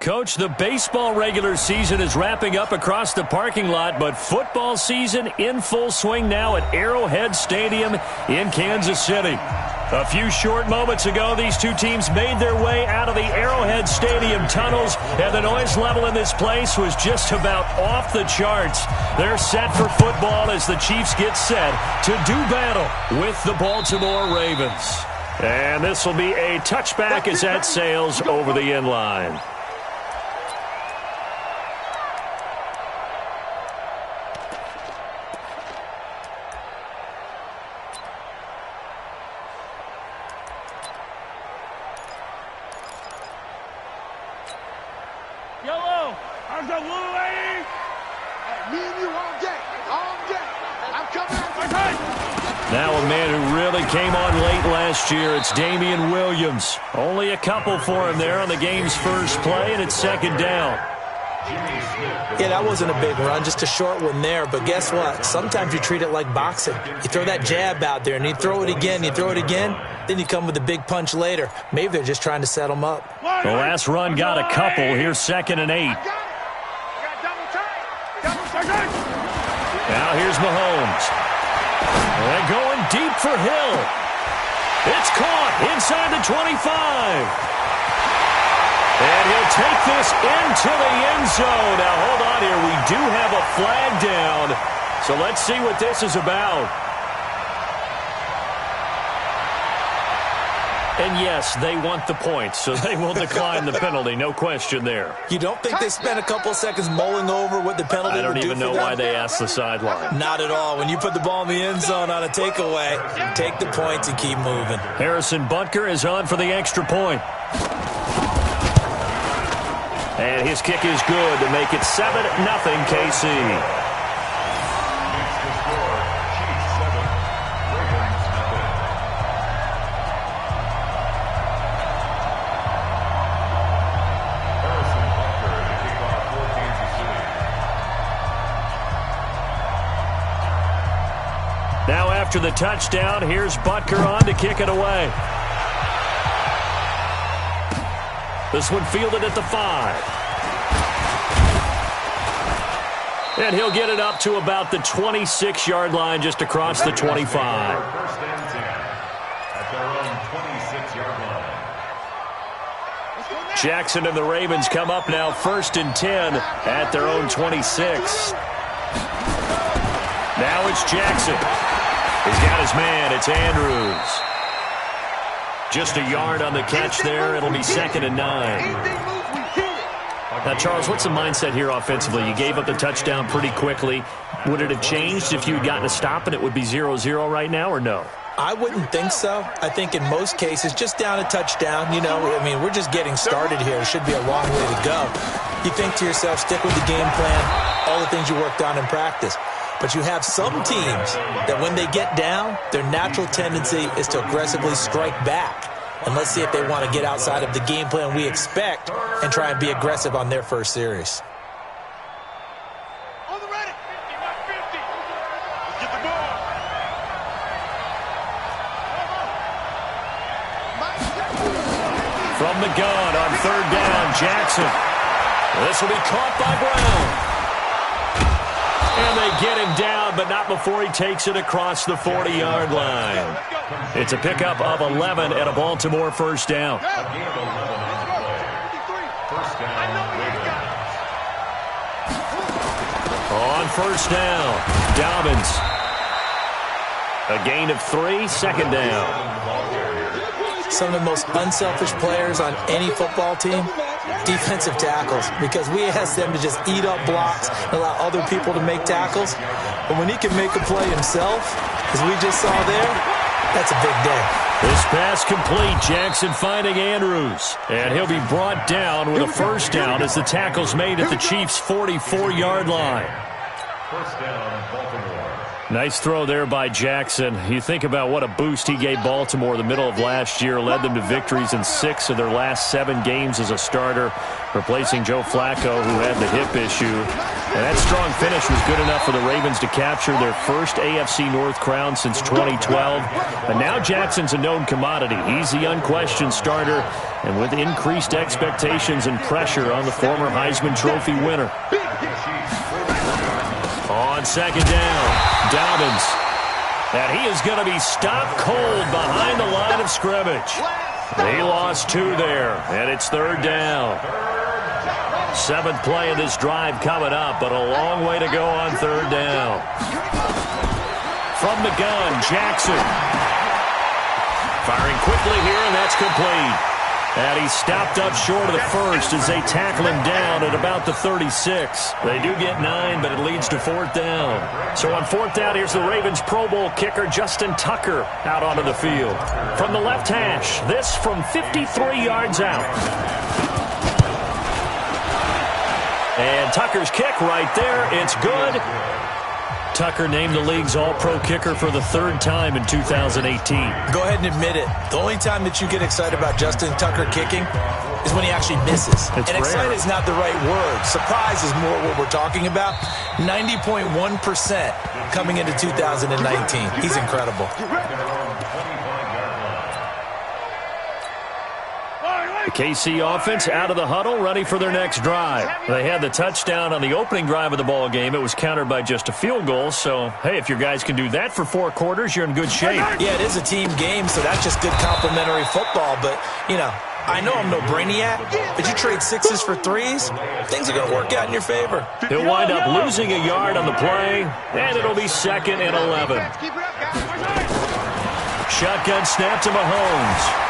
Coach, the baseball regular season is wrapping up across the parking lot, but football season in full swing now at Arrowhead Stadium in Kansas City. A few short moments ago, these two teams made their way out of the Arrowhead Stadium tunnels, and the noise level in this place was just about off the charts. They're set for football as the Chiefs get set to do battle with the Baltimore Ravens. And this will be a touchback as that sails over the end line. Yellow, how's that little lady? Hey, me and you all day. I'm coming. Now a man who really came on late last year, it's Damian Williams. Only a couple for him there on the game's first play, and it's second down. Yeah, that wasn't a big run, just a short one there. But guess what? Sometimes you treat it like boxing. You throw that jab out there, and you throw it again, then you come with a big punch later. Maybe they're just trying to set them up. The last run got a couple. Here's 2nd and 8. Now here's Mahomes. And going deep for Hill. It's caught inside the 25. And he'll take this into the end zone. Now, hold on here. We do have a flag down. So let's see what this is about. And yes, they want the points, so they will decline the penalty. No question there. You don't think they spent a couple seconds mulling over what the penalty would do? I don't even know why they asked the sideline. Not at all. When you put the ball in the end zone on a takeaway, take the points and keep moving. Harrison Butker is on for the extra point. And his kick is good to make it 7-0 KC. Now after the touchdown, here's Butker on to kick it away. This one fielded at the 5. And he'll get it up to about the 26-yard line just across the 25. First and 10 at their own 26-yard line. Jackson and the Ravens come up now 1st and 10 at their own 26. Now it's Jackson. He's got his man. It's Andrews. Just a yard on the catch there. It'll be 2nd and 9. Now, Charles, what's the mindset here offensively? You gave up the touchdown pretty quickly. Would it have changed if you had gotten a stop and it would be 0-0 right now, or no? I wouldn't think so. I think in most cases, just down a touchdown, we're just getting started here. It should be a long way to go. You think to yourself, stick with the game plan, all the things you worked on in practice. But you have some teams that when they get down, their natural tendency is to aggressively strike back. And let's see if they want to get outside of the game plan we expect and try and be aggressive on their first series. On the ready. 50. Let's get the ball. From the gun on 3rd down, Jackson. This will be caught by Brown. And they get him down, but not before he takes it across the 40-yard line. It's a pickup of 11 and a Baltimore first down. On first down, Dobbins. A gain of 3, 2nd down. Some of the most unselfish players on any football team, defensive tackles, because we ask them to just eat up blocks and allow other people to make tackles. But when he can make a play himself, as we just saw there, that's a big day. This pass complete. Jackson finding Andrews. And he'll be brought down with a first down as the tackle's made at the Chiefs' 44-yard line. First down, Baltimore. Nice throw there by Jackson. You think about what a boost he gave Baltimore the middle of last year, led them to victories in 6 of their last 7 games as a starter, replacing Joe Flacco, who had the hip issue. And that strong finish was good enough for the Ravens to capture their first AFC North crown since 2012. And now Jackson's a known commodity. He's the unquestioned starter, and with increased expectations and pressure on the former Heisman Trophy winner. On second down, Dobbins. And he is going to be stopped cold behind the line of scrimmage. He lost 2 there, and it's 3rd down. 7th play of this drive coming up, but a long way to go on 3rd down. From the gun, Jackson. Firing quickly here, and that's complete. And he's stopped up short of the first as they tackle him down at about the 36. They do get 9, but it leads to 4th down. So on 4th down, here's the Ravens Pro Bowl kicker Justin Tucker out onto the field. From the left hash, this from 53 yards out. And Tucker's kick right there. It's good. Tucker named the league's all-pro kicker for the 3rd time in 2018. Go ahead and admit it. The only time that you get excited about Justin Tucker kicking is when he actually misses. It's and rare. excited is not the right word. Surprise is more what we're talking about. 90.1% coming into 2019. He's incredible. The KC offense out of the huddle, ready for their next drive. They had the touchdown on the opening drive of the ball game. It was countered by just a field goal. So, hey, if your guys can do that for 4 quarters, you're in good shape. Yeah, it is a team game, so that's just good complimentary football. But, you know, I know I'm no brainiac, but you trade 6s for 3s, things are going to work out in your favor. He'll wind up losing a yard on the play, and it'll be 2nd and 11. Shotgun snap to Mahomes.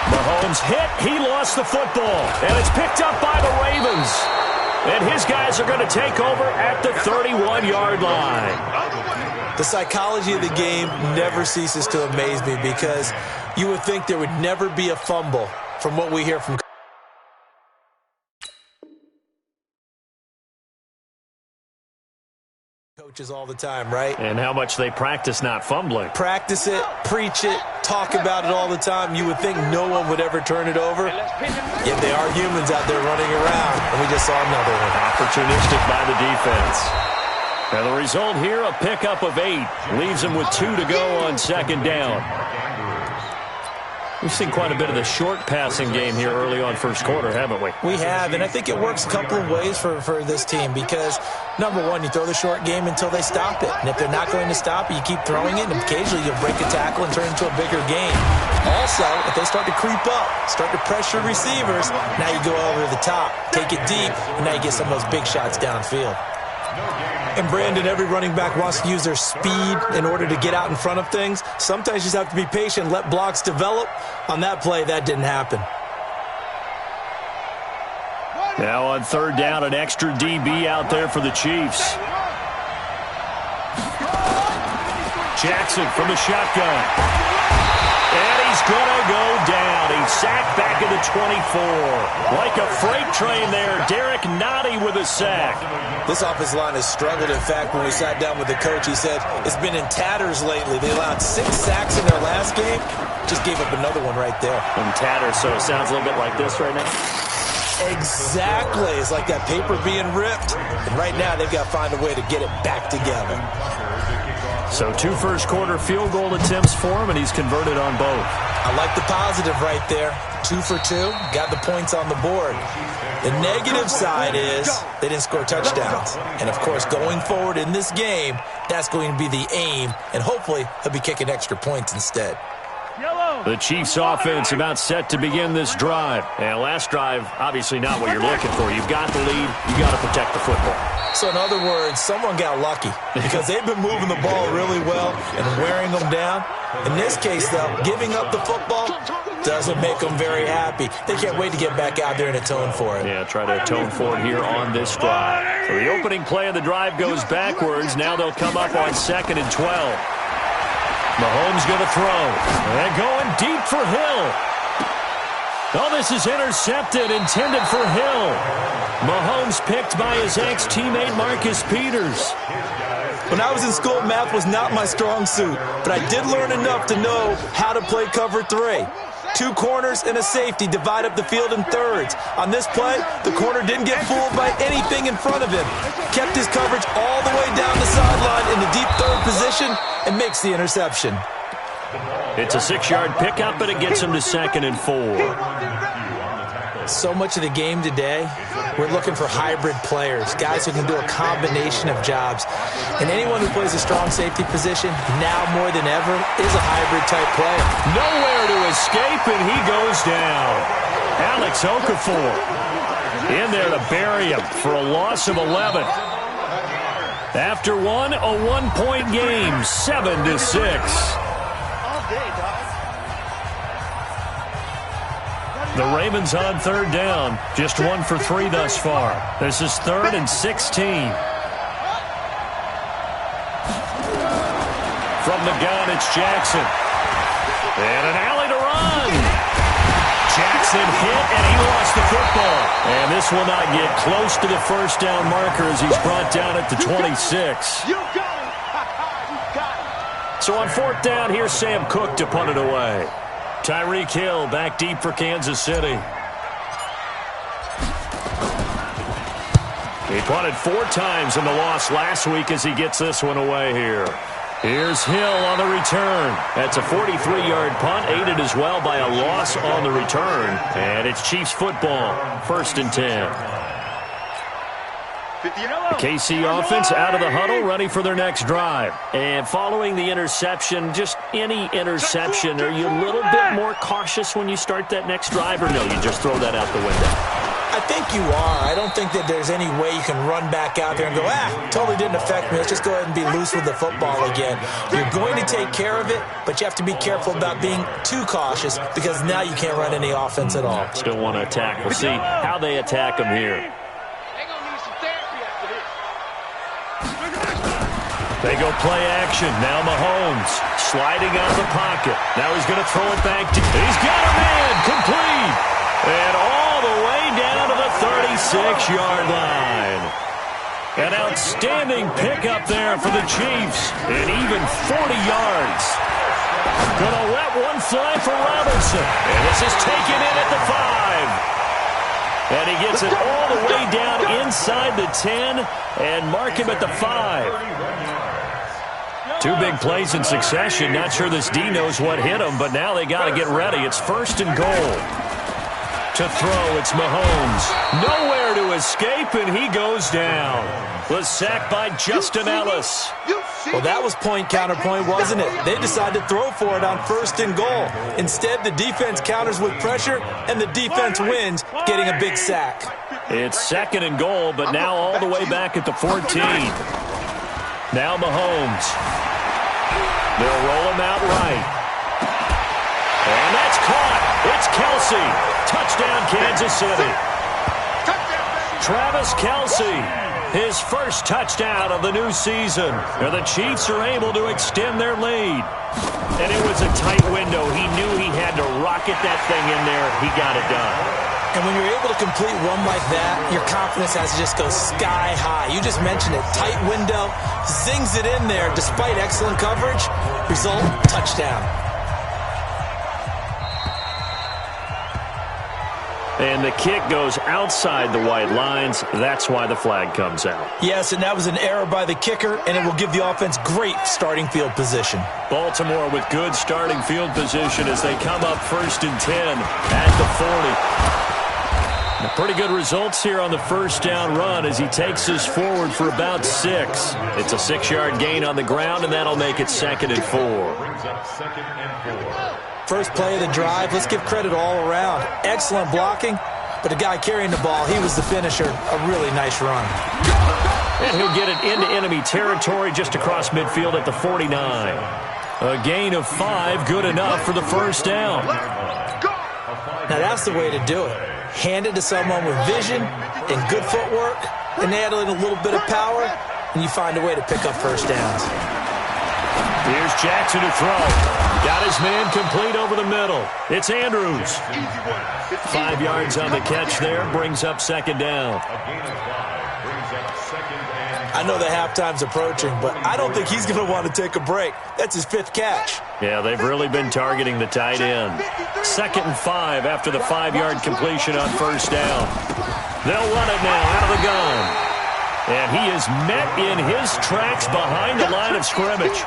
Mahomes hit. He lost the football. And it's picked up by the Ravens. And his guys are going to take over at the 31-yard line. The psychology of the game never ceases to amaze me because you would think there would never be a fumble from what we hear from coaches all the time, right? And how much they practice not fumbling. Practice it, preach it, talk about it all the time. You would think no one would ever turn it over. Yet they are humans out there running around, and we just saw another one. Opportunistic by the defense. And the result here, a pickup of 8. Leaves them with 2 to go on 2nd down. We've seen quite a bit of the short passing game here early on first quarter, haven't we? We have, and I think it works a couple of ways for this team because, number one, you throw the short game until they stop it. And if they're not going to stop it, you keep throwing it, and occasionally you'll break a tackle and turn it into a bigger game. Also, if they start to creep up, start to pressure receivers, now you go over the top, take it deep, and now you get some of those big shots downfield. And Brandon, every running back wants to use their speed in order to get out in front of things. Sometimes you just have to be patient, let blocks develop. On that play, that didn't happen. Now on 3rd down, an extra DB out there for the Chiefs. Jackson from the shotgun. And he's going to go down. He's sacked back at the 24. Like a freight train there, Derek Nottie with a sack. This offensive line has struggled. In fact, when we sat down with the coach, he said it's been in tatters lately. They allowed 6 sacks in their last game. Just gave up another one right there. In tatters, so it sounds a little bit like this right now. Exactly. It's like that paper being ripped. And right now, they've got to find a way to get it back together. So 2 first-quarter field goal attempts for him, and he's converted on both. I like the positive right there. 2 for 2, got the points on the board. The negative side is they didn't score touchdowns. And, of course, going forward in this game, that's going to be the aim, and hopefully he'll be kicking extra points instead. The Chiefs offense about set to begin this drive. And last drive, obviously not what you're looking for. You've got the lead. You've got to protect the football. So, in other words, someone got lucky because they've been moving the ball really well and wearing them down. In this case, though, giving up the football doesn't make them very happy. They can't wait to get back out there and atone for it. Yeah, try to atone for it here on this drive. So the opening play of the drive goes backwards. Now they'll come up on 2nd and 12. Mahomes going to throw. And going deep for Hill. Oh, this is intercepted, intended for Hill. Mahomes picked by his ex-teammate Marcus Peters. When I was in school, math was not my strong suit, but I did learn enough to know how to play cover 3. 2 corners and a safety divide up the field in thirds. On this play, the corner didn't get fooled by anything in front of him. Kept his coverage all the way down the sideline in the deep third position and makes the interception. It's a 6-yard pickup, and it gets him to 2nd and 4. So much of the game today, we're looking for hybrid players, guys who can do a combination of jobs. And anyone who plays a strong safety position, now more than ever, is a hybrid-type player. Nowhere to escape, and he goes down. Alex Okafor in there to bury him for a loss of 11. After one, a 1-point game, 7-6. The Ravens on 3rd down. Just 1 for 3 thus far. This is 3rd and 16. From the gun, it's Jackson. And an alley to run. Jackson hit, and he lost the football. And this will not get close to the first down marker as he's brought down at the 26. You got him. You got him. So on 4th down, here's Sam Cook to punt it away. Tyreek Hill back deep for Kansas City. He punted 4 times in the loss last week as he gets this one away here. Here's Hill on the return. That's a 43-yard punt, aided as well by a loss on the return. And it's Chiefs football, 1st and 10. The KC offense out of the huddle, ready for their next drive. And following the interception, just any interception, are you a little bit more cautious when you start that next drive, or no, you just throw that out the window? I think you are. I don't think that there's any way you can run back out there and go, totally didn't affect me. Let's just go ahead and be loose with the football again. You're going to take care of it, but you have to be careful about being too cautious because now you can't run any offense at all. Still want to attack. We'll see how they attack them here. They go play action. Now Mahomes sliding out of the pocket. Now he's going to throw it back. He's got a man. Complete. And all the way down to the 36-yard line. An outstanding pickup there for the Chiefs. And even 40 yards. Going to let one fly for Robinson. And this is taken in at the 5. And he gets it all the way down inside the 10 and mark him at the 5. 2 big plays in succession. Not sure this D knows what hit him, but now they got to get ready. It's 1st and goal. To throw, it's Mahomes. Nowhere to escape, and he goes down. Was sacked by Justin Ellis. Well, that was point counterpoint, wasn't it? They decided to throw for it on 1st and goal. Instead, the defense counters with pressure, and the defense wins, getting a big sack. It's 2nd and goal, but now all the way back at the 14. Now Mahomes. They'll roll him out right. And that's caught. It's Kelsey. Touchdown, Kansas City. Travis Kelsey, his first touchdown of the new season. And the Chiefs are able to extend their lead. And it was a tight window. He knew he had to rocket that thing in there. He got it done. And when you're able to complete one like that, your confidence has to just go sky high. You just mentioned it. Tight window, zings it in there despite excellent coverage. Result, touchdown. And the kick goes outside the white lines. That's why the flag comes out. Yes, and that was an error by the kicker, and it will give the offense great starting field position. Baltimore with good starting field position as they come up 1st and 10 at the 40. Pretty good results here on the 1st down run as he takes us forward for about 6. It's a 6-yard gain on the ground, and that'll make it 2nd and 4. First play of the drive, let's give credit all around. Excellent blocking, but the guy carrying the ball, he was the finisher. A really nice run. And he'll get it into enemy territory just across midfield at the 49. A gain of 5, good enough for the 1st down. Now that's the way to do it. Hand it to someone with vision and good footwork, and add in a little bit of power, and you find a way to pick up 1st downs. Here's Jackson to throw. Got his man complete over the middle. It's Andrews. 5 yards on the catch there. Brings up second down. A gain of 5 brings up second and... I know the halftime's approaching, but I don't think he's going to want to take a break. That's his 5th catch. Yeah, they've really been targeting the tight end. 2nd and 5 after the 5-yard completion on first down. They'll run it now out of the gun. And he is met in his tracks behind the line of scrimmage.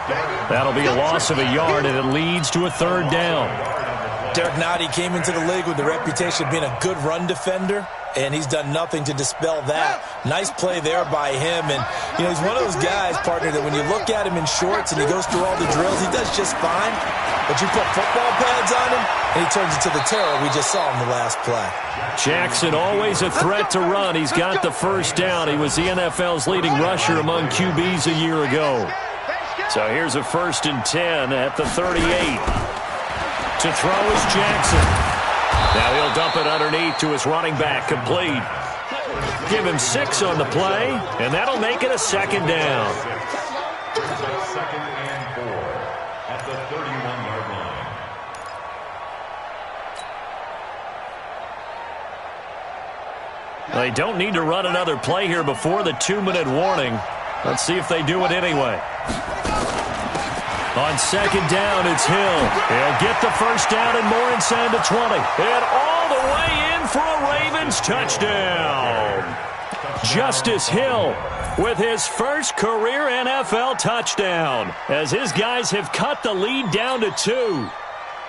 That'll be a loss of a yard, and it leads to a 3rd down. Derek Nottie came into the league with the reputation of being a good run defender, and he's done nothing to dispel that. Nice play there by him. And, you know, he's one of those guys, partner, that when you look at him in shorts and he goes through all the drills, he does just fine. But you put football pads on him, and he turns into the terror we just saw in the last play. Jackson always a threat to run. He's got the first down. He was the NFL's leading rusher among QBs a year ago. So here's a 1st and 10 at the 38. To throw is Jackson. Now he'll dump it underneath to his running back, complete. Give him 6 on the play, and that'll make it a 2nd down. Second and 4 at the 31-yard line. They don't need to run another play here before the 2-minute warning. Let's see if they do it anyway. On 2nd down, it's Hill. He'll get the first down and more inside the 20. And all the way in for a Ravens touchdown. Justice Hill with his first career NFL touchdown as his guys have cut the lead down to 2.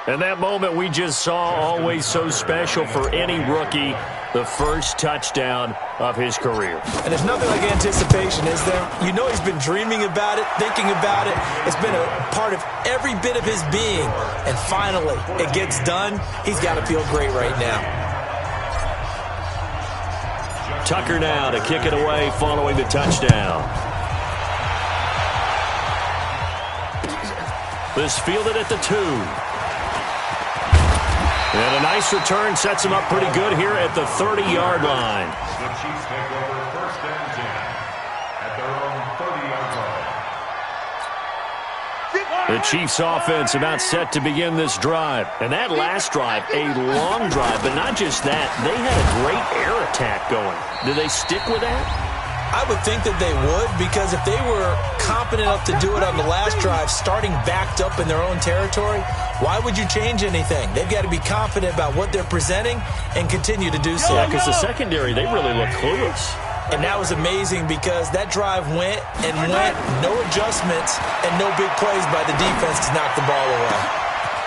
And that moment we just saw, always so special for any rookie, the first touchdown of his career. And there's nothing like anticipation, is there? You know he's been dreaming about it, thinking about it. It's been a part of every bit of his being. And finally, it gets done. He's got to feel great right now. Tucker now to kick it away following the touchdown. This fielded at the 2. And a nice return sets him up pretty good here at the 30-yard line. The Chiefs take over 1st and 10 at their own 30-yard line. The Chiefs offense about set to begin this drive. And that last drive, a long drive, but not just that. They had a great air attack going. Do they stick with that? I would think that they would, because if they were competent enough to do it on the last drive, starting backed up in their own territory, why would you change anything? They've got to be confident about what they're presenting and continue to do so. Yeah, because the secondary, they really look clueless. And that was amazing because that drive went and went, no adjustments and no big plays by the defense to knock the ball away.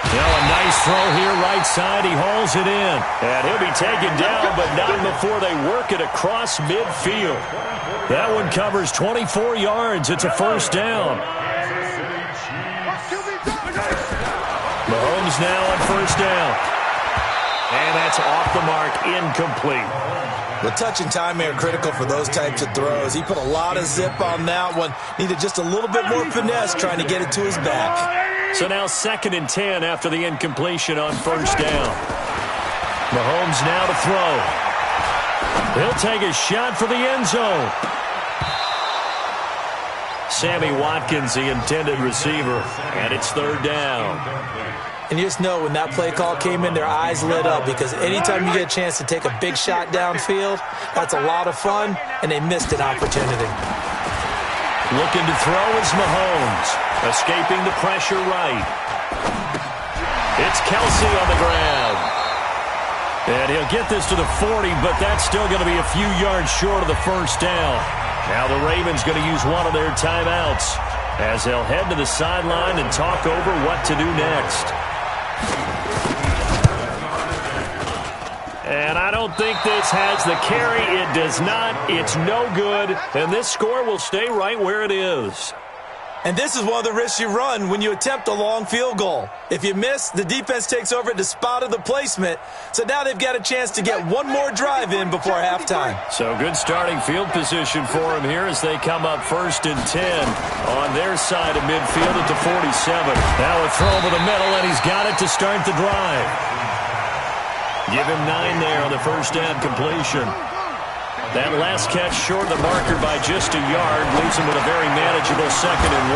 You know, a nice throw here, right side. He hauls it in. And he'll be taken down, but not before they work it across midfield. That one covers 24 yards. It's a 1st down. Mahomes now on 1st down. And that's off the mark, incomplete. The touch and time are critical for those types of throws. He put a lot of zip on that one. Needed just a little bit more finesse trying to get it to his back. So now 2nd and 10 after the incompletion on 1st down. Mahomes now to throw. He'll take a shot for the end zone. Sammy Watkins, the intended receiver, and it's 3rd down. And you just know when that play call came in, their eyes lit up, because anytime you get a chance to take a big shot downfield, that's a lot of fun, and they missed an opportunity. Looking to throw is Mahomes, escaping the pressure right. It's Kelsey on the ground. And he'll get this to the 40, but that's still going to be a few yards short of the 1st down. Now the Ravens going to use one of their timeouts as they'll head to the sideline and talk over what to do next. And I don't think this has the carry. It does not. It's no good. And this score will stay right where it is. And this is one of the risks you run when you attempt a long field goal. If you miss, the defense takes over at the spot of the placement. So now they've got a chance to get one more drive in before halftime. So good starting field position for them here as they come up 1st and 10 on their side of midfield at the 47. Now a throw over the middle, and he's got it to start the drive. Give him 9 there on the 1st down completion. That last catch short of the marker by just a yard leaves him with a very manageable 2nd and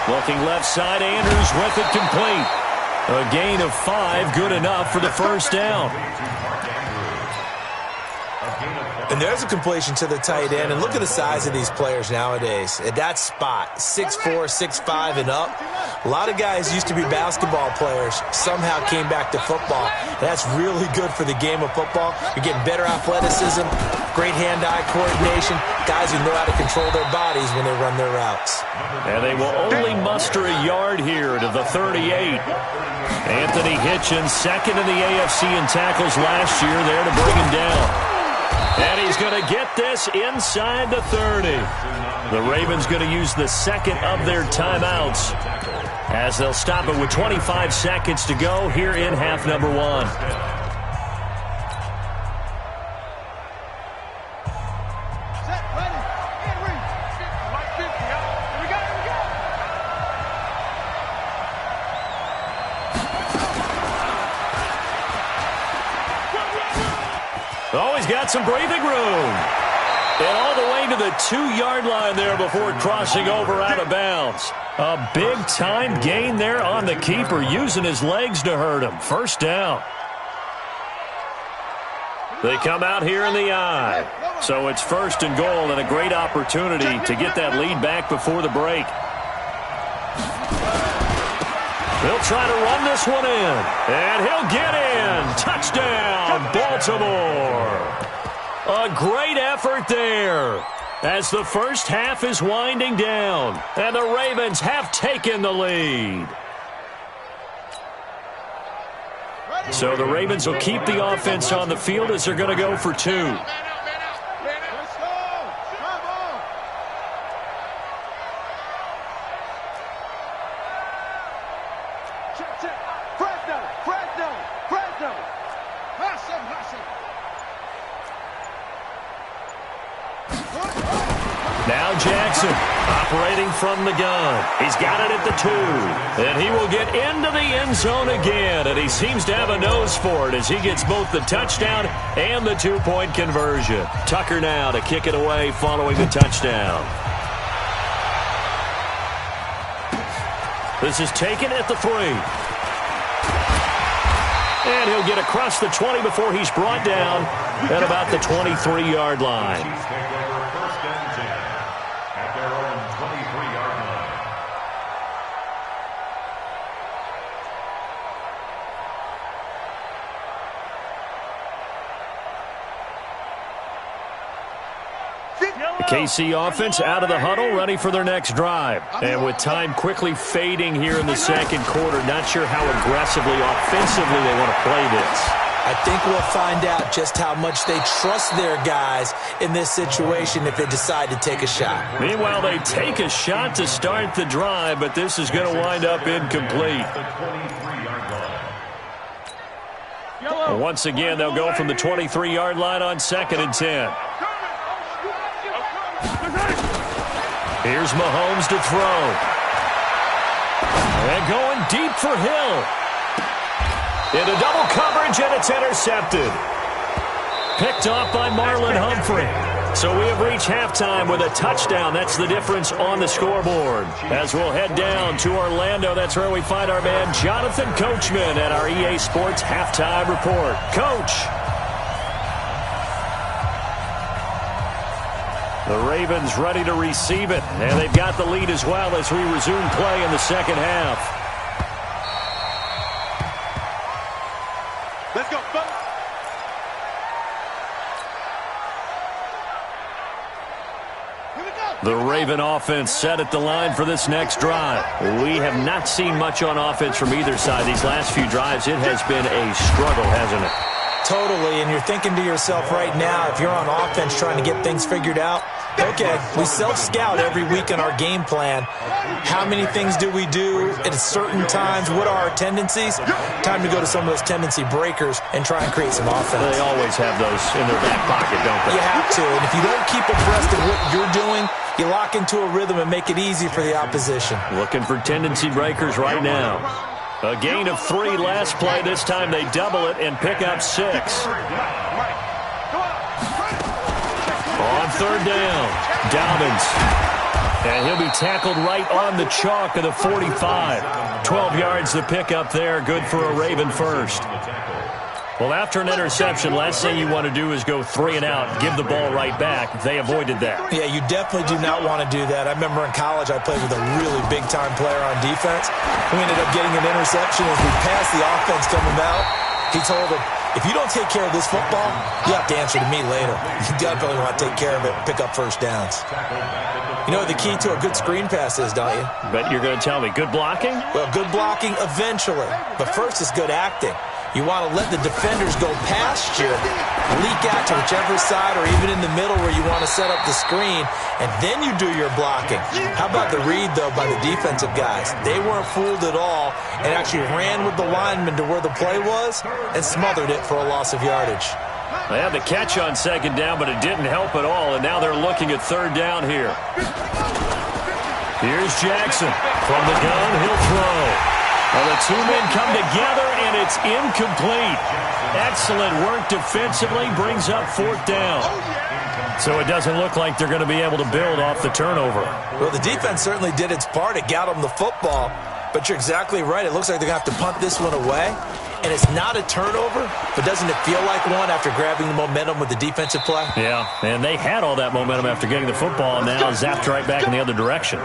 1. Looking left side, Andrews with it complete. A gain of 5, good enough for the first down. And there's a completion to the tight end. And look at the size of these players nowadays. At that spot, 6'4", 6'5", and up. A lot of guys used to be basketball players, somehow came back to football. That's really good for the game of football. You're getting better athleticism, great hand-eye coordination, guys who know how to control their bodies when they run their routes. And they will only muster a yard here to the 38. Anthony Hitchens, 2nd in the AFC in tackles last year, there to bring him down. And he's going to get this inside the 30. The Ravens going to use the 2nd of their timeouts as they'll stop it with 25 seconds to go here in half number 1. Set, ready, and read. Like 50, here we go, here we go. Oh, he's got some breathing room. And all the way to the 2-yard line there before crossing over out of bounds. A big-time gain there on the keeper, using his legs to hurt him. First down. They come out here in the I. So it's 1st and goal and a great opportunity to get that lead back before the break. They'll try to run this one in. And he'll get in. Touchdown, Baltimore. A great effort there as the first half is winding down. And the Ravens have taken the lead. So the Ravens will keep the offense on the field as they're going to go for 2. Now Jackson operating from the gun. He's got it at the 2. And he will get into the end zone again. And he seems to have a nose for it as he gets both the touchdown and the 2-point conversion. Tucker now to kick it away following the touchdown. This is taken at the 3. And he'll get across the 20 before he's brought down at about the 23-yard line. The KC offense out of the huddle, ready for their next drive. And with time quickly fading here in the 2nd quarter, not sure how aggressively, offensively they want to play this. I think we'll find out just how much they trust their guys in this situation if they decide to take a shot. Meanwhile, they take a shot to start the drive, but this is going to wind up incomplete. Once again, they'll go from the 23-yard line on 2nd and 10. Here's Mahomes to throw. And going deep for Hill. Into double coverage, and it's intercepted. Picked off by Marlon Humphrey. So we have reached halftime with a touchdown. That's the difference on the scoreboard. As we'll head down to Orlando, that's where we find our man Jonathan Coachman at our EA Sports Halftime Report. Coach. The Ravens ready to receive it, and they've got the lead as well as we resume play in the 2nd half. Let's go, folks. Here we go. The Raven offense set at the line for this next drive. We have not seen much on offense from either side these last few drives. It has been a struggle, hasn't it? Totally, and you're thinking to yourself right now, if you're on offense trying to get things figured out, okay, we self-scout every week in our game plan. How many things do we do at certain times? What are our tendencies? Time to go to some of those tendency breakers and try and create some offense. They always have those in their back pocket, don't they? You have to, and if you don't keep abreast of what you're doing, you lock into a rhythm and make it easy for the opposition. Looking for tendency breakers right now. A gain of 3 last play. This time they double it and pick up 6. third down. Dobbins. And he'll be tackled right on the chalk of the 45. 12 yards to pick up there. Good for a Raven first. Well, after an interception, last thing you want to do is go 3 and out, give the ball right back. They avoided that. Yeah, you definitely do not want to do that. I remember in college I played with a really big-time player on defense. We ended up getting an interception as we passed the offense coming out. He told him, if you don't take care of this football, you have to answer to me later. You definitely want to take care of it and pick up first downs. You know what the key to a good screen pass is, don't you? But you're going to tell me, good blocking? Well, good blocking eventually. But first is good acting. You want to let the defenders go past you, leak out to whichever side or even in the middle where you want to set up the screen, and then you do your blocking. How about the read, though, by the defensive guys? They weren't fooled at all and actually ran with the lineman to where the play was and smothered it for a loss of yardage. They had the catch on second down, but it didn't help at all, and now they're looking at third down here. Here's Jackson. From the gun, he'll throw. Well, the two men come together, and it's incomplete. Excellent work defensively, brings up fourth down. So it doesn't look like they're going to be able to build off the turnover. Well, the defense certainly did its part. It got them the football, but you're exactly right. It looks like they're going to have to punt this one away, and it's not a turnover, but doesn't it feel like one after grabbing the momentum with the defensive play? Yeah, and they had all that momentum after getting the football, and now zapped right back in the other direction.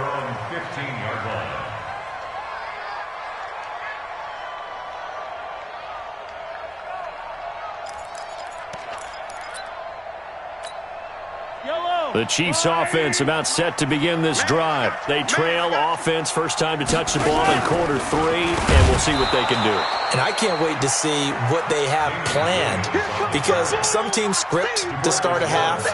The Chiefs offense about set to begin this drive. They trail offense, first time to touch the ball in quarter 3, and we'll see what they can do. And I can't wait to see what they have planned, because some teams script to start a half.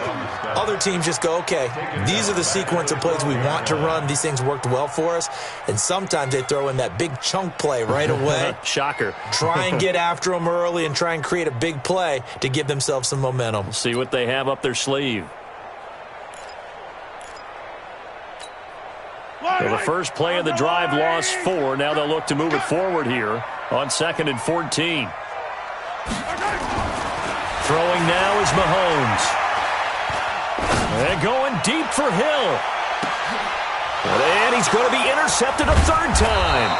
Other teams just go, okay, these are the sequence of plays we want to run. These things worked well for us. And sometimes they throw in that big chunk play right away. Shocker. Try and get after them early and try and create a big play to give themselves some momentum. We'll see what they have up their sleeve. Well, the first play of the drive lost 4. Now they'll look to move it forward here on 2nd and 14. Throwing now is Mahomes. And going deep for Hill. And he's going to be intercepted a third time.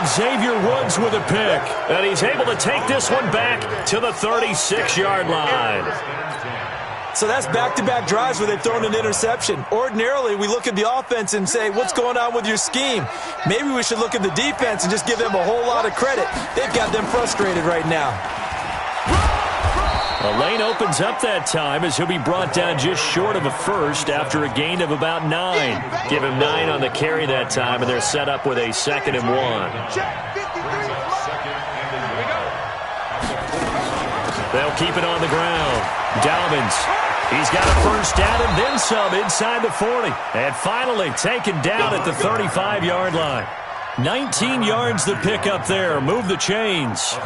Xavier Woods with a pick. And he's able to take this one back to the 36-yard line. So that's back-to-back drives where they've thrown an interception. Ordinarily, we look at the offense and say, what's going on with your scheme? Maybe we should look at the defense and just give them a whole lot of credit. They've got them frustrated right now. The lane opens up that time as he'll be brought down just short of a first after a gain of about 9. Give him 9 on the carry that time, and they're set up with a 2nd and 1. They'll keep it on the ground. Dobbins. He's got a first down and then some inside the 40. And finally taken down at the 35-yard line. 19 yards to pick up there. Move the chains.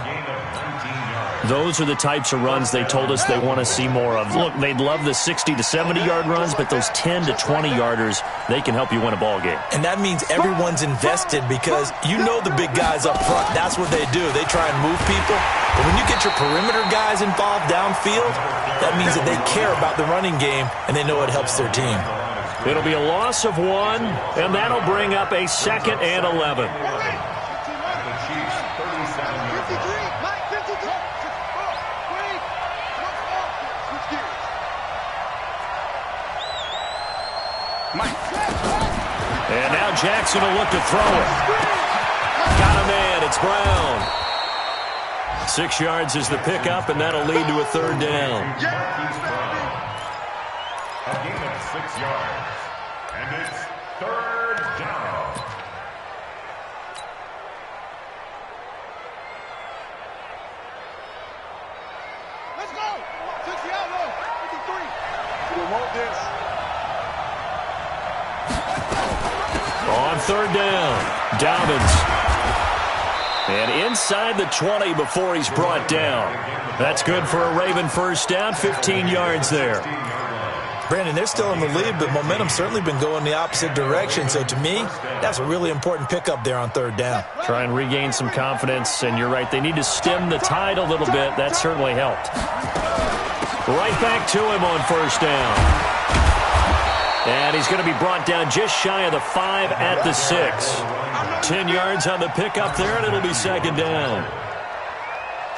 Those are the types of runs they told us they want to see more of. Look, they'd love the 60 to 70-yard runs, but those 10 to 20-yarders, they can help you win a ball game. And that means everyone's invested because you know the big guys up front. That's what they do. They try and move people. But when you get your perimeter guys involved downfield, that means that they care about the running game and they know it helps their team. It'll be a loss of 1, and that'll bring up a 2nd and 11. And now Jackson will look to throw it. Got a man. It's Brown. 6 yards is the pickup, and that'll lead to a third down. A gain of 6 yards. And it's third down. Let's go. 60 out low. 53. We want this. On third down, Dobbins. And inside the 20 before he's brought down. That's good for a Raven first down, 15 yards there. Brandon, they're still in the lead, but momentum's certainly been going the opposite direction. So to me, that's a really important pickup there on third down. Try and regain some confidence, and you're right, they need to stem the tide a little bit. That certainly helped. Right back to him on first down. And he's going to be brought down just shy of the 5 at the 6. 10 yards on the pickup there, and it'll be second down.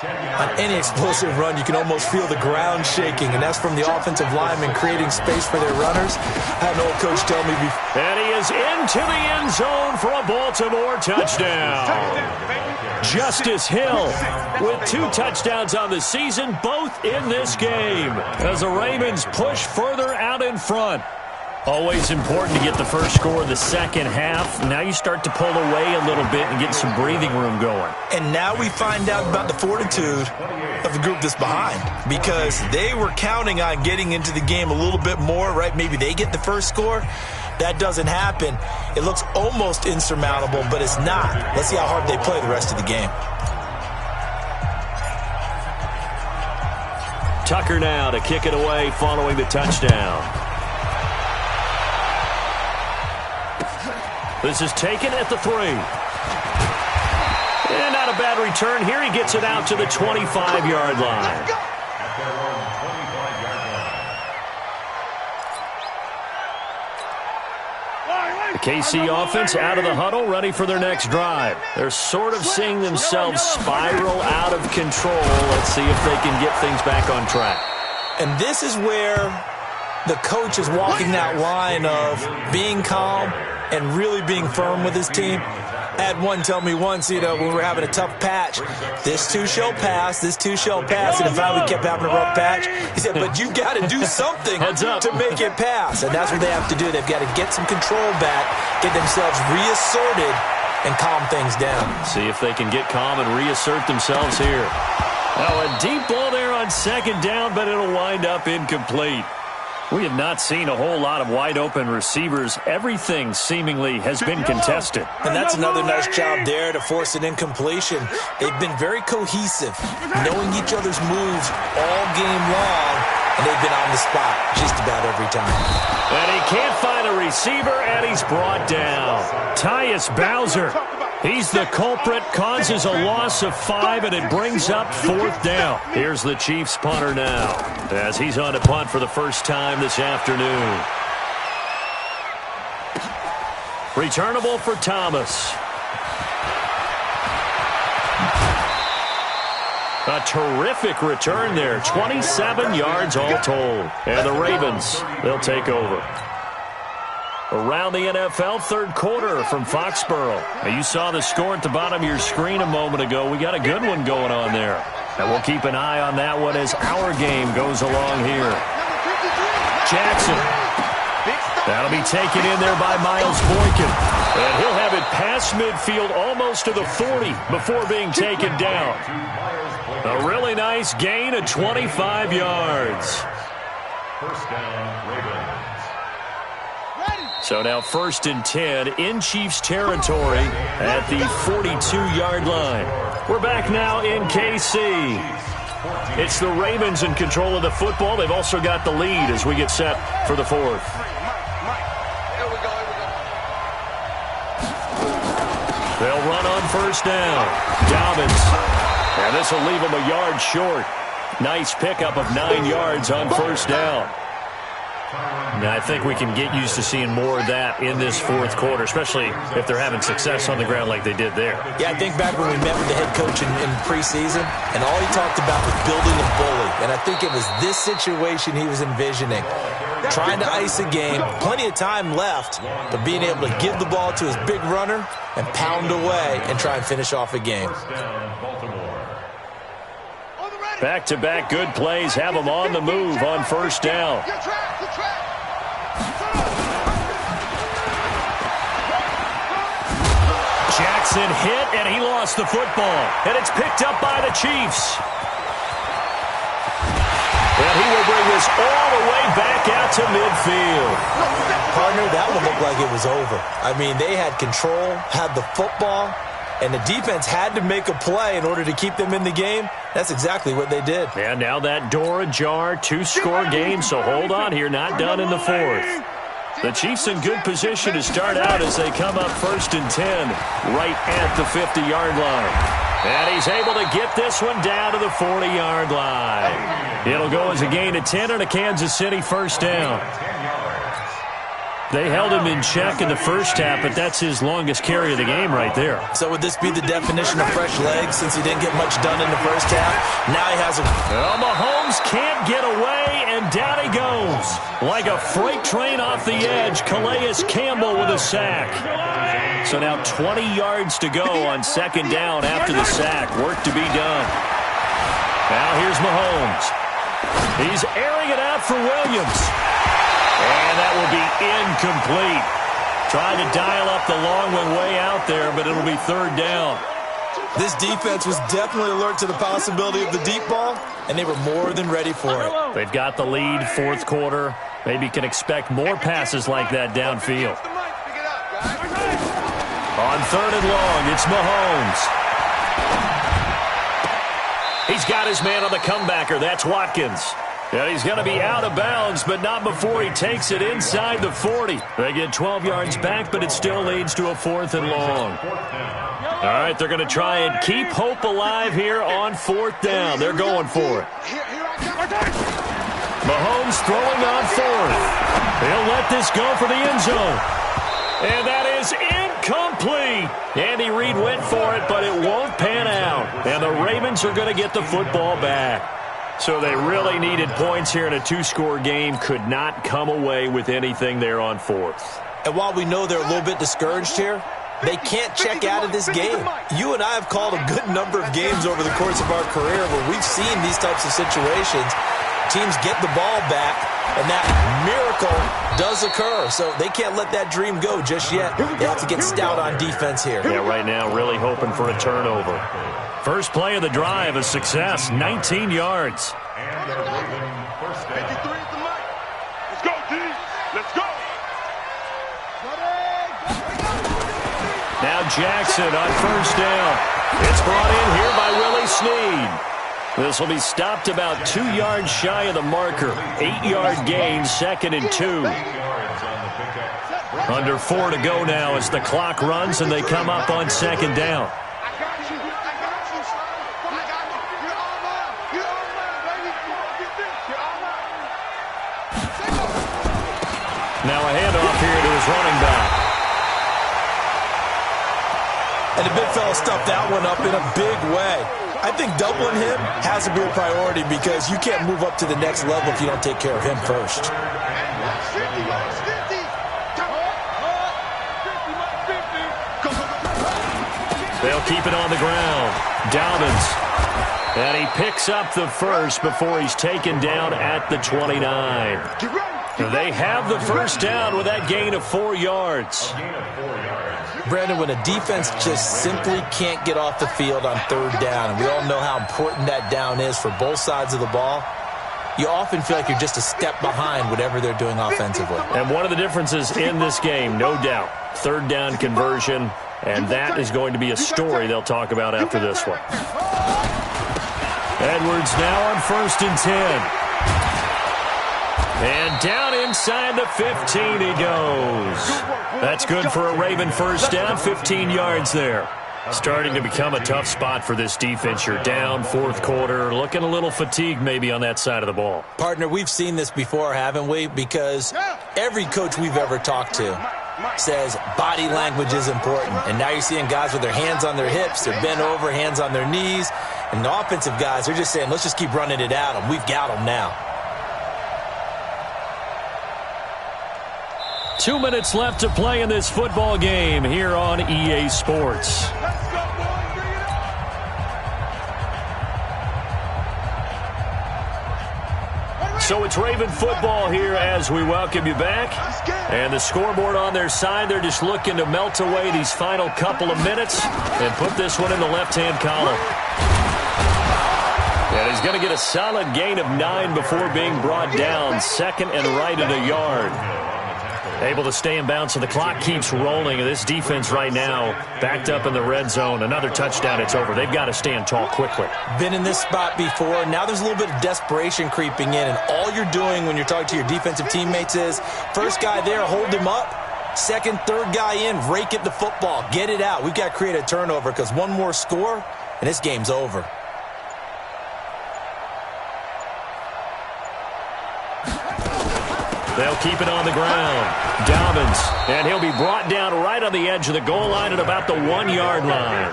On any explosive run, you can almost feel the ground shaking, and that's from the offensive linemen creating space for their runners. I had an old coach tell me before. And he is into the end zone for a Baltimore touchdown. Justice Hill with 2 touchdowns on the season, both in this game, as the Ravens push further out in front. Always important to get the first score of the second half. Now you start to pull away a little bit and get some breathing room going. And now we find out about the fortitude of the group that's behind, because they were counting on getting into the game a little bit more, right? Maybe they get the first score. That doesn't happen. It looks almost insurmountable, but it's not. Let's see how hard they play the rest of the game. Tucker now to kick it away following the touchdown. This is taken at the 3. And not a bad return here. He gets it out to the 25-yard line. The KC offense out of the huddle, ready for their next drive. They're sort of seeing themselves spiral out of control. Let's see if they can get things back on track. And this is where the coach is walking that line of being calm and really being firm with his team. I had one tell me once, when we were having a tough patch, this too shall pass, this too shall pass. And in fact, we kept having a rough patch. He said, but you got to do something to make it pass. And that's what they have to do. They've got to get some control back, get themselves reasserted, and calm things down. See if they can get calm and reassert themselves here. Now a deep ball there on second down, but it'll wind up incomplete. We have not seen a whole lot of wide-open receivers. Everything seemingly has been contested. And that's another nice job there to force an incompletion. They've been very cohesive, knowing each other's moves all game long, and they've been on the spot just about every time. And he can't find a receiver, and he's brought down. Tyus Bowser. He's the culprit, causes a loss of 5, and it brings up 4th down. Here's the Chiefs punter now, as he's on to punt for the first time this afternoon. Returnable for Thomas. A terrific return there, 27 yards all told. And the Ravens, they'll take over. Around the NFL, third quarter from Foxborough. Now, you saw the score at the bottom of your screen a moment ago. We got a good one going on there. And we'll keep an eye on that one as our game goes along here. Jackson. That'll be taken in there by Miles Boykin. And he'll have it past midfield almost to the 40 before being taken down. A really nice gain of 25 yards. First down, Ravens. So now 1st and 10 in Chiefs territory at the 42-yard line. We're back now in KC. It's the Ravens in control of the football. They've also got the lead as we get set for the 4th. They'll run on first down. Dobbins. And this will leave them a yard short. Nice pickup of 9 yards on first down. Now, I think we can get used to seeing more of that in this 4th quarter, especially if they're having success on the ground like they did there. Yeah, I think back when we met with the head coach in preseason, and all he talked about was building a bully. And I think it was this situation he was envisioning. Trying to ice a game, plenty of time left, but being able to give the ball to his big runner and pound away and try and finish off a game. Back-to-back good plays have them on the move on first down. Jackson hit, and he lost the football. And it's picked up by the Chiefs. And he will bring this all the way back out to midfield. Partner, that one looked like it was over. I mean, they had control, had the football, and the defense had to make a play in order to keep them in the game. That's exactly what they did. And now that door ajar, 2-score game, so hold on here, not done in the fourth. The Chiefs in good position to start out as they come up 1st and 10 right at the 50-yard line. And he's able to get this one down to the 40-yard line. It'll go as a gain of 10 and a Kansas City first down. They held him in check in the first half, but that's his longest carry of the game right there. So would this be the definition of fresh legs since he didn't get much done in the first half? Now he has a... Well, Mahomes can't get away, and down he goes. Like a freight train off the edge, Calais Campbell with a sack. So now 20 yards to go on 2nd down after the sack. Work to be done. Now here's Mahomes. He's airing it out for Williams. And that will be incomplete. Trying to dial up the long one way out there, but it'll be 3rd down. This defense was definitely alert to the possibility of the deep ball, and they were more than ready for it. They've got the lead, 4th quarter. Maybe can expect more passes like that downfield. On 3rd and long, it's Mahomes. He's got his man on the comebacker. That's Watkins. And he's going to be out of bounds, but not before he takes it inside the 40. They get 12 yards back, but it still leads to a 4th and long. All right, they're going to try and keep hope alive here on 4th down. They're going for it. Mahomes throwing on 4th. He'll let this go for the end zone. And that is incomplete. Andy Reid went for it, but it won't pan out. And the Ravens are going to get the football back. So they really needed points here in a 2-score game. Could not come away with anything there on 4th. And while we know they're a little bit discouraged here, they can't check out of this game. You and I have called a good number of games over the course of our career where we've seen these types of situations. Teams get the ball back, and that miracle does occur. So they can't let that dream go just yet. They have to get stout on defense here. Yeah, right now really hoping for a turnover. First play of the drive, a success, 19 yards. And the Ravens first down. 53 at the mic. Let's go, D. Let's go. Now Jackson on 1st down. It's brought in here by Willie Snead. This will be stopped about 2 yards shy of the marker. 8-yard gain, 2nd and 2. Under 4 to go now as the clock runs and they come up on 2nd down. Now a handoff here to his running back. And the big fella stuffed that one up in a big way. I think doubling him has to be a priority because you can't move up to the next level if you don't take care of him first. They'll keep it on the ground. Dobbins. And he picks up the first before he's taken down at the 29. They have the first down with that gain of 4 yards. Brandon, when a defense just simply can't get off the field on 3rd down, and we all know how important that down is for both sides of the ball, you often feel like you're just a step behind whatever they're doing offensively. And one of the differences in this game, no doubt, 3rd down conversion, and that is going to be a story they'll talk about after this one. Edwards now on 1st and 10. And down inside the 15 he goes. That's good for a Raven first down, 15 yards there. Starting to become a tough spot for this defense. You're down, 4th quarter, looking a little fatigued maybe on that side of the ball. Partner, we've seen this before, haven't we? Because every coach we've ever talked to says body language is important. And now you're seeing guys with their hands on their hips, they're bent over, hands on their knees. And the offensive guys, they're just saying, let's just keep running it at them. We've got them now. 2 minutes left to play in this football game here on EA Sports. So it's Raven football here as we welcome you back. And the scoreboard on their side, they're just looking to melt away these final couple of minutes and put this one in the left-hand column. And he's going to get a solid gain of 9 before being brought down. 2nd and right at a yard. Able to stay in bounds, so the clock keeps rolling. This defense right now backed up in the red zone. Another touchdown, it's over. They've got to stand tall quickly. Been in this spot before. Now there's a little bit of desperation creeping in, and all you're doing when you're talking to your defensive teammates is, first guy there, hold him up. Second, third guy in, rake at the football. Get it out. We've got to create a turnover because one more score, and this game's over. They'll keep it on the ground. Dobbins, and he'll be brought down right on the edge of the goal line at about the 1 yard line.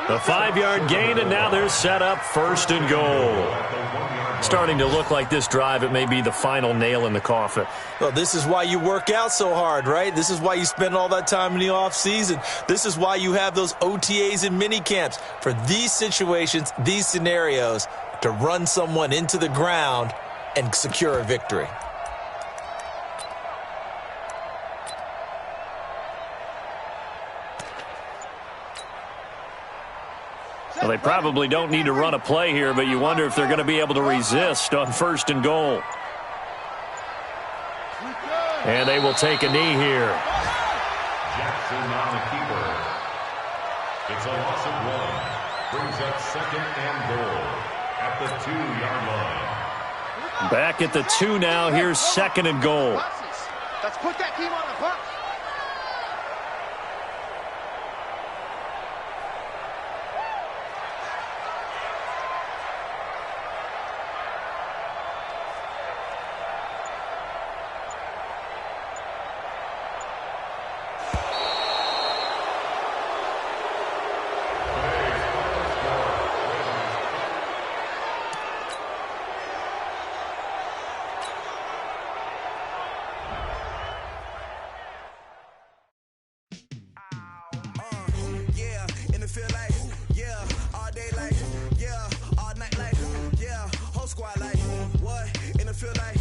A 5-yard gain, and now they're set up 1st and goal. Starting to look like this drive, it may be the final nail in the coffin. Well, this is why you work out so hard, right? This is why you spend all that time in the offseason. This is why you have those OTAs and mini camps for these situations, these scenarios, to run someone into the ground and secure a victory. Well, they probably don't need to run a play here, but you wonder if they're going to be able to resist on 1st and goal. And they will take a knee here. Jackson on the keeper. It's a loss of 1. Brings up 2nd and goal at the 2-yard line. Back at the 2 now. Here's 2nd and goal. Let's put that team on the box. Feel like